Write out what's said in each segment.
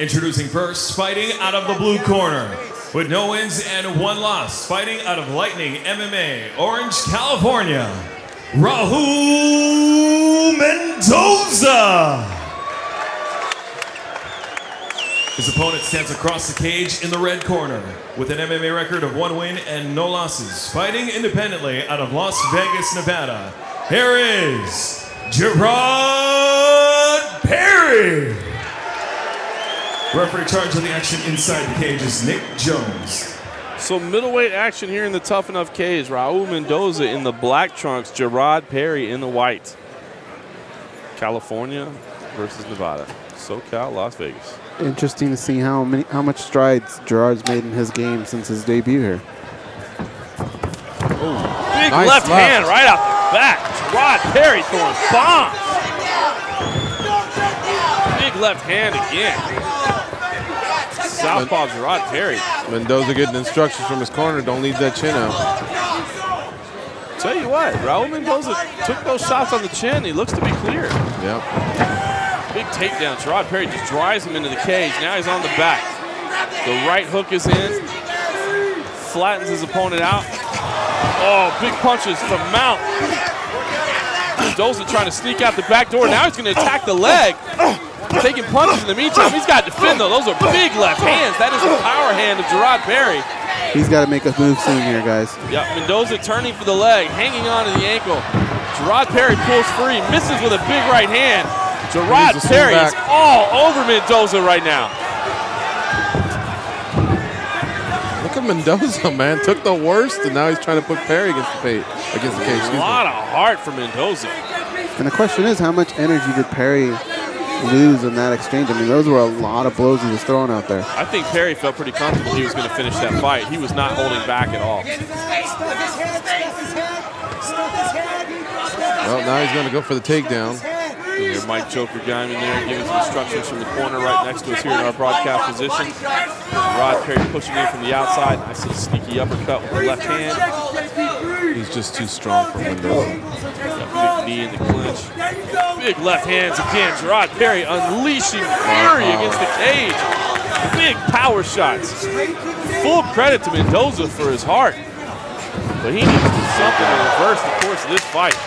Introducing first, fighting out of the blue corner, with no wins and one loss, fighting out of Lightning MMA, Orange, California, Raul Mendoza. His opponent stands across the cage in the red corner, with an MMA record of 1 win and no losses, fighting independently out of Las Vegas, Nevada. Here is Jerrod Perry. Referee in charge of the action inside the cage is Nick Jones. So middleweight action here in the Tuff-N-Uff cage. Raul Mendoza in the black trunks, Jerrod Perry in the white. California versus Nevada. SoCal, Las Vegas. Interesting to see how much strides Jerrod's made in his game since his debut here. Oh, big nice left hand right out the back. Jerrod Perry throwing bombs. Big left hand again. Southpaw Jerrod Perry. Mendoza getting instructions from his corner. Don't leave that chin out. Tell you what, Raul Mendoza took those shots on the chin. He looks to be clear. Yep. Big takedown. Jerrod Perry just drives him into the cage. Now he's on the back. The right hook is in. Flattens his opponent out. Oh, big punches from Mount. Mendoza trying to sneak out the back door. Now he's going to attack the leg. Taking punches in the meantime. He's got to defend, though. Those are big left hands. That is the power hand of Jerrod Perry. He's got to make a move soon here, guys. Yep, Mendoza turning for the leg, hanging on to the ankle. Jerrod Perry pulls free, misses with a big right hand. Jerrod Perry is all over Mendoza right now. Look at Mendoza, man. Took the worst, and now he's trying to put Perry against the cage. A lot of heart for Mendoza. And the question is, how much energy did Perry lose in that exchange? I mean, those were a lot of blows he was throwing out there. I think Perry felt pretty comfortable he was going to finish that fight. He was not holding back at all. Well, now he's going to go for the takedown. There, Mike Joker Guyman there giving some instructions from the corner right next to us here in our broadcast position. Jerrod Perry pushing in from the outside. Nice little sneaky uppercut with the left hand. He's just too strong for Mendoza. Big knee in the clinch. Big left hands again. Jerrod Perry unleashing fury against the cage. Big power shots. Full credit to Mendoza for his heart. But he needs to do something to reverse the course of this fight.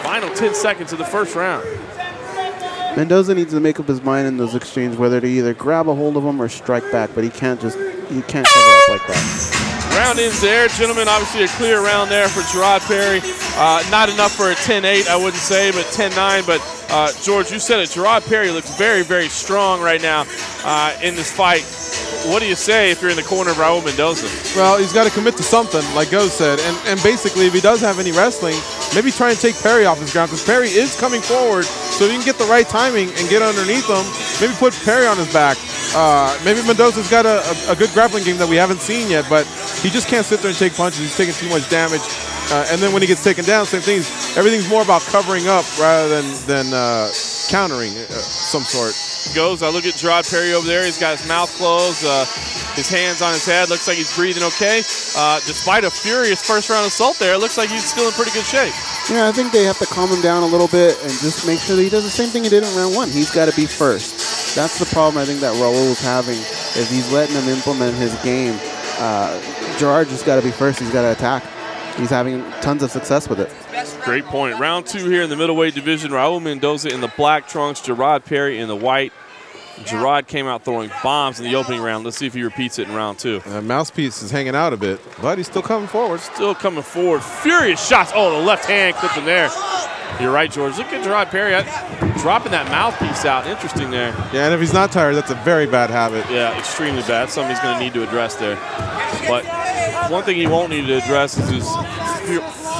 Final 10 seconds of the first round. Mendoza needs to make up his mind in those exchanges whether to either grab a hold of him or strike back, but he can't cover up like that. Round ends there, gentlemen. Obviously a clear round there for Jerrod Perry. Not enough for a 10-8, I wouldn't say, but 10-9. But George, you said it. Jerrod Perry looks very, very strong right now in this fight. What do you say if you're in the corner of Raul Mendoza? Well, he's got to commit to something, like Go said. And basically, if he does have any wrestling, maybe try and take Perry off his ground, because Perry is coming forward. So if you can get the right timing and get underneath him, maybe put Perry on his back. Maybe Mendoza's got a good grappling game that we haven't seen yet, but he just can't sit there and take punches. He's taking too much damage. And then when he gets taken down, same thing. Everything's more about covering up rather than countering some sort. I look at Jerrod Perry over there. He's got his mouth closed, his hands on his head. Looks like he's breathing okay. Despite a furious first-round assault there, it looks like he's still in pretty good shape. Yeah, I think they have to calm him down a little bit and just make sure that he does the same thing he did in round one. He's got to be first. That's the problem I think that Raul's having, is he's letting him implement his game. Jerrod just got to be first. He's got to attack. He's having tons of success with it. Great point. Round two here in the middleweight division. Raul Mendoza in the black trunks, Jerrod Perry in the white. Jerrod came out throwing bombs in the opening round. Let's see if he repeats it in round two. Mouthpiece is hanging out a bit, but he's still coming forward. Still coming forward. Furious shots. Oh, the left hand clipped him there. You're right, George. Look at Jerrod Perry dropping that mouthpiece out. Interesting there. Yeah, and if he's not tired, that's a very bad habit. Yeah, extremely bad. That's something he's going to need to address there. But one thing he won't need to address is his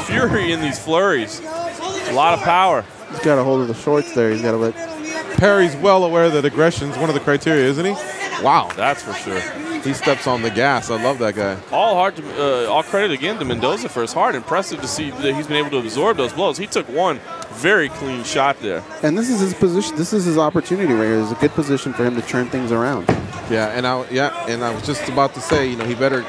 fury in these flurries. A lot of power. He's got a hold of the shorts there. He's got to let. Perry's well aware that aggression is one of the criteria, isn't he? Wow. That's for sure. He steps on the gas. I love that guy. All credit again to Mendoza for his heart. Impressive to see that he's been able to absorb those blows. He took one very clean shot there. And this is his position. This is his opportunity right here. It's a good position for him to turn things around. Yeah, and I was just about to say, you know, he better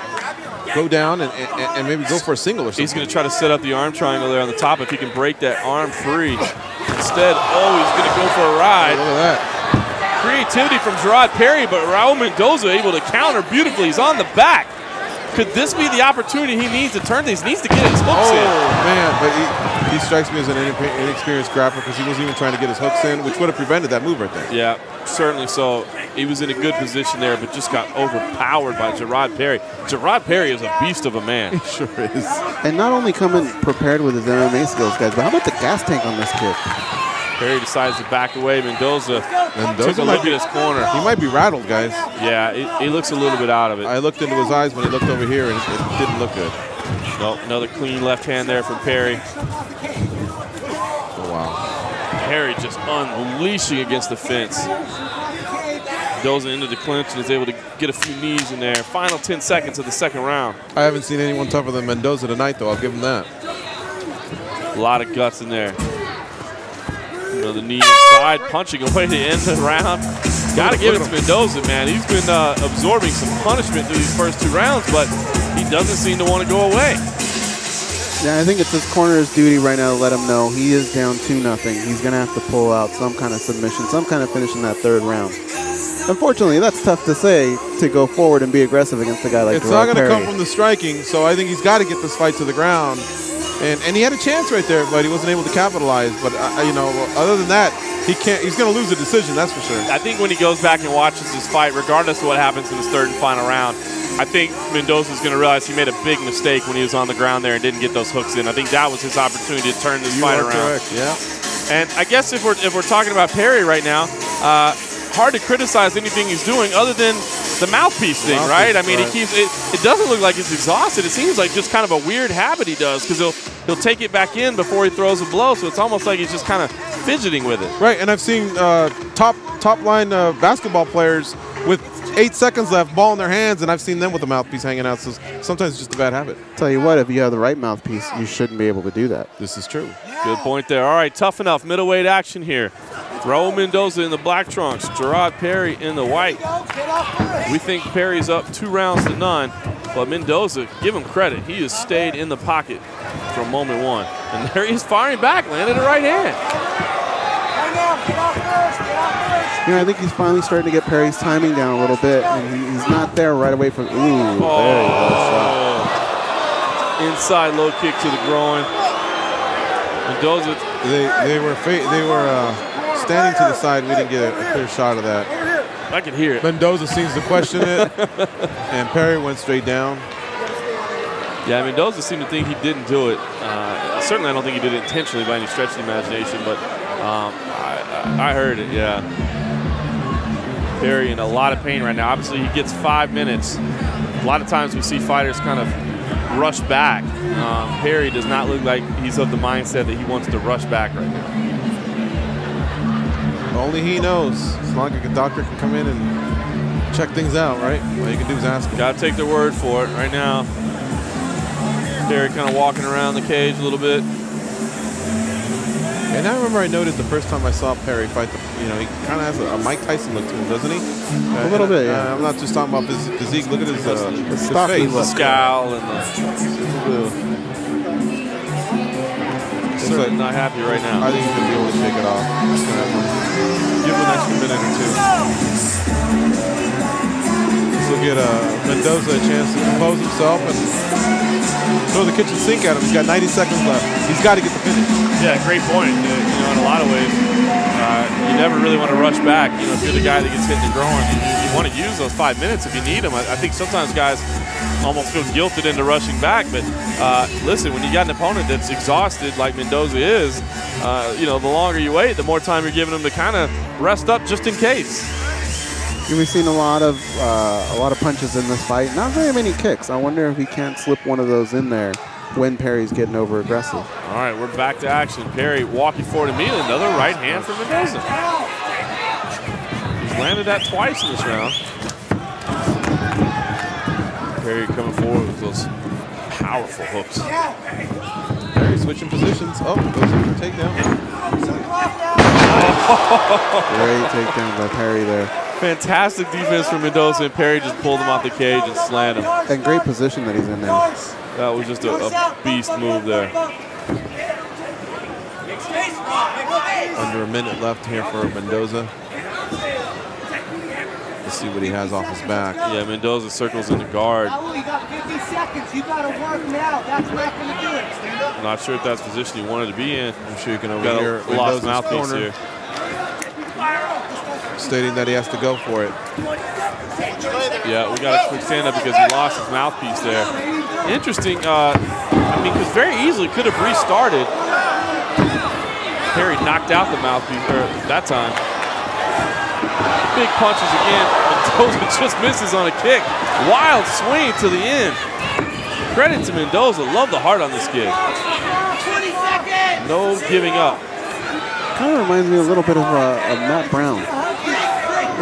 go down and maybe go for a single or something. He's going to try to set up the arm triangle there on the top if he can break that arm free. Instead, he's going to go for a ride. Look at that. creativity from Jerrod Perry, but Raul Mendoza able to counter beautifully. He's on the back. Could this be the opportunity he needs to turn things? He needs to get his hooks in. Oh, man, but he strikes me as an inexperienced grappler because he wasn't even trying to get his hooks in, which would have prevented that move right there. Yeah, certainly so. He was in a good position there, but just got overpowered by Jerrod Perry. Jerrod Perry is a beast of a man. He sure is. And not only coming prepared with his MMA skills, guys, but how about the gas tank on this kid? Perry decides to back away. Mendoza took a look at his corner. He might be rattled, guys. Yeah, he looks a little bit out of it. I looked into his eyes when he looked over here, and it didn't look good. Nope, another clean left hand there from Perry. Oh, wow. Perry just unleashing against the fence. Mendoza into the clinch and is able to get a few knees in there. Final 10 seconds of the second round. I haven't seen anyone tougher than Mendoza tonight, though. I'll give him that. A lot of guts in there. Another knee inside, punching away to end the round. Got to give it to Mendoza, man. He's been absorbing some punishment through these first 2 rounds, but he doesn't seem to want to go away. Yeah, I think it's his corner's duty right now to let him know he is down 2-0. He's going to have to pull out some kind of submission, some kind of finish in that 3rd round. Unfortunately, that's tough to say, to go forward and be aggressive against a guy like Jerrod Perry. It's not going to come from the striking, so I think he's got to get this fight to the ground. And he had a chance right there, but he wasn't able to capitalize. But you know, other than that, he can't. He's going to lose a decision, that's for sure. I think when he goes back and watches this fight, regardless of what happens in his 3rd and final round, I think Mendoza's going to realize he made a big mistake when he was on the ground there and didn't get those hooks in. I think that was his opportunity to turn this fight around. Correct. Yeah. And I guess if we're talking about Perry right now, hard to criticize anything he's doing other than the mouthpiece thing, right? I mean, he keeps it doesn't look like he's exhausted. It seems like just kind of a weird habit he does because he'll take it back in before he throws a blow. So it's almost like he's just kind of fidgeting with it. Right, and I've seen top line basketball players with 8 seconds left, ball in their hands, and I've seen them with the mouthpiece hanging out. So sometimes it's just a bad habit. Tell you what, if you have the right mouthpiece, you shouldn't be able to do that. This is true. Good point there. All right, Tuff-N-Uff middleweight action here. Raul Mendoza in the black trunks, Jerrod Perry in the white. We think Perry's up 2 rounds to none, but Mendoza, give him credit. He has stayed in the pocket from moment 1. And there he is firing back, landed a right hand. You know, I think he's finally starting to get Perry's timing down a little bit, and he's not there right away from, very good shot. Inside low kick to the groin. Mendoza. They were standing to the side. We didn't get a clear shot of that. I can hear it. Mendoza seems to question it, and Perry went straight down. Yeah, Mendoza seemed to think he didn't do it. Certainly, I don't think he did it intentionally by any stretch of the imagination, but I heard it, yeah. Perry in a lot of pain right now. Obviously, he gets 5 minutes. A lot of times we see fighters kind of rush back. Perry does not look like he's of the mindset that he wants to rush back right now. Only he knows. As long as a doctor can come in and check things out, right? All you can do is ask him. Got to take their word for it right now. Perry kind of walking around the cage a little bit. And I remember I noted the first time I saw Perry fight, he kind of has a Mike Tyson look to him, doesn't he? A little bit, yeah. I'm not just talking about his physique. Look at his face. The scowl and certainly not happy right now. I think he's going to be able to shake it off. Give him an extra minute or 2. This will get Mendoza a chance to compose himself and throw the kitchen sink at him. He's got 90 seconds left. He's got to get the finish. Yeah, great point. In a lot of ways, you never really want to rush back. If you're the guy that gets hit in the groin, you want to use those 5 minutes if you need them. I think sometimes guys almost feel guilted into rushing back. But listen, when you got an opponent that's exhausted like Mendoza is, the longer you wait, the more time you're giving them to kind of rest up just in case. We've seen a lot of punches in this fight. Not very many kicks. I wonder if he can't slip one of those in there when Perry's getting over aggressive. All right, we're back to action. Perry walking forward immediately. Another right hand from Mendoza. He's landed that twice in this round. Perry coming forward with those powerful hooks. Perry switching positions. Oh, goes into the takedown. Great takedown by Perry there. Fantastic defense from Mendoza, and Perry just pulled him off the cage and slammed him. And great position that he's in now. That was just a beast move there. Under a minute left here for Mendoza. see what he has off his back. Yeah, Mendoza circles in the guard. Raul, you got 50 seconds. You got to work now. That's not going to do it. Stand up. Not sure if that's the position he wanted to be in. I'm sure you can Got overhear a lost Mendoza's mouthpiece corner here. stating that he has to go for it. Yeah, we got a quick stand-up because he lost his mouthpiece there. Interesting, I mean, because very easily could have restarted. Perry knocked out the mouthpiece that time. Big punches again. Mendoza just misses on a kick. Wild swing to the end. Credit to Mendoza. Love the heart on this kid. No giving up. Kind of reminds me a little bit of Matt Brown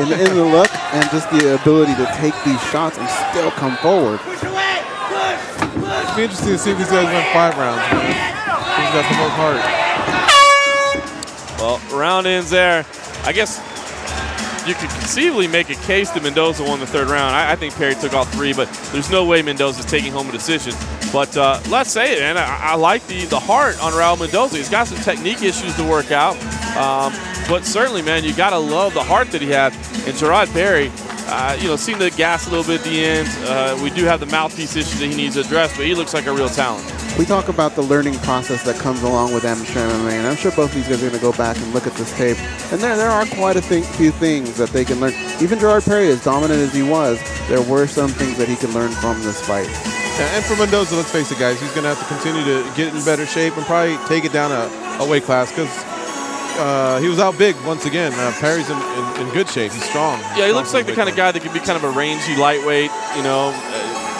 in the look and just the ability to take these shots and still come forward. It'd be interesting to see if these guys win 5 rounds. Who's got the most heart? Well, round ends there. I guess you could conceivably make a case that Mendoza won the 3rd round. I think Perry took all 3, but there's no way Mendoza's taking home a decision. But let's say it, man. I like the heart on Raul Mendoza. He's got some technique issues to work out. But certainly, man, you got to love the heart that he had. And Jerrod Perry, you know, seemed to gas a little bit at the end. We do have the mouthpiece issue that he needs to address, but he looks like a real talent. We talk about the learning process that comes along with amateur MMA, and I'm sure both of these guys are going to go back and look at this tape. And there are quite a few things that they can learn. Even Jerrod Perry, as dominant as he was, there were some things that he could learn from this fight. Yeah, and for Mendoza, let's face it, guys, he's going to have to continue to get in better shape and probably take it down a weight class because he was out big once again. Perry's in good shape. He's strong. Yeah, he looks like the kind of guy that could be kind of a rangy lightweight, you know,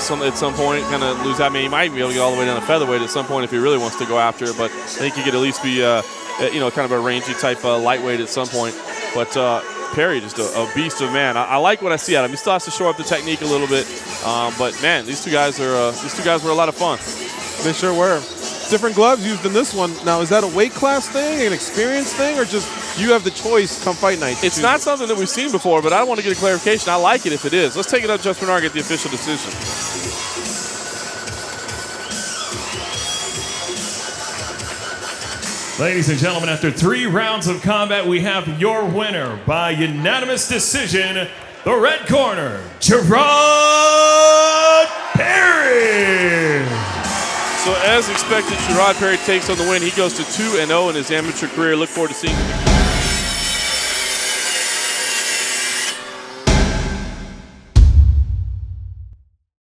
at some point kind of lose that. I mean, he might be able to get all the way down to featherweight at some point if he really wants to go after it, but I think he could at least be, you know, kind of a rangy type lightweight at some point. But Perry, just a beast of a man. I like what I see out of him. He still has to show up the technique a little bit, but man, these two guys were a lot of fun. They sure were. Different gloves used in this one. Now, is that a weight class thing, an experience thing, or just you have the choice come fight night? It's not something that we've seen before, but I want to get a clarification. I like it if it is. Let's take it up, Just Bernard, get the official decision. Ladies and gentlemen, after 3 rounds of combat, we have your winner by unanimous decision, the red corner, Jerrod Perry. So as expected, Jerrod Perry takes on the win. He goes to 2-0 in his amateur career. Look forward to seeing him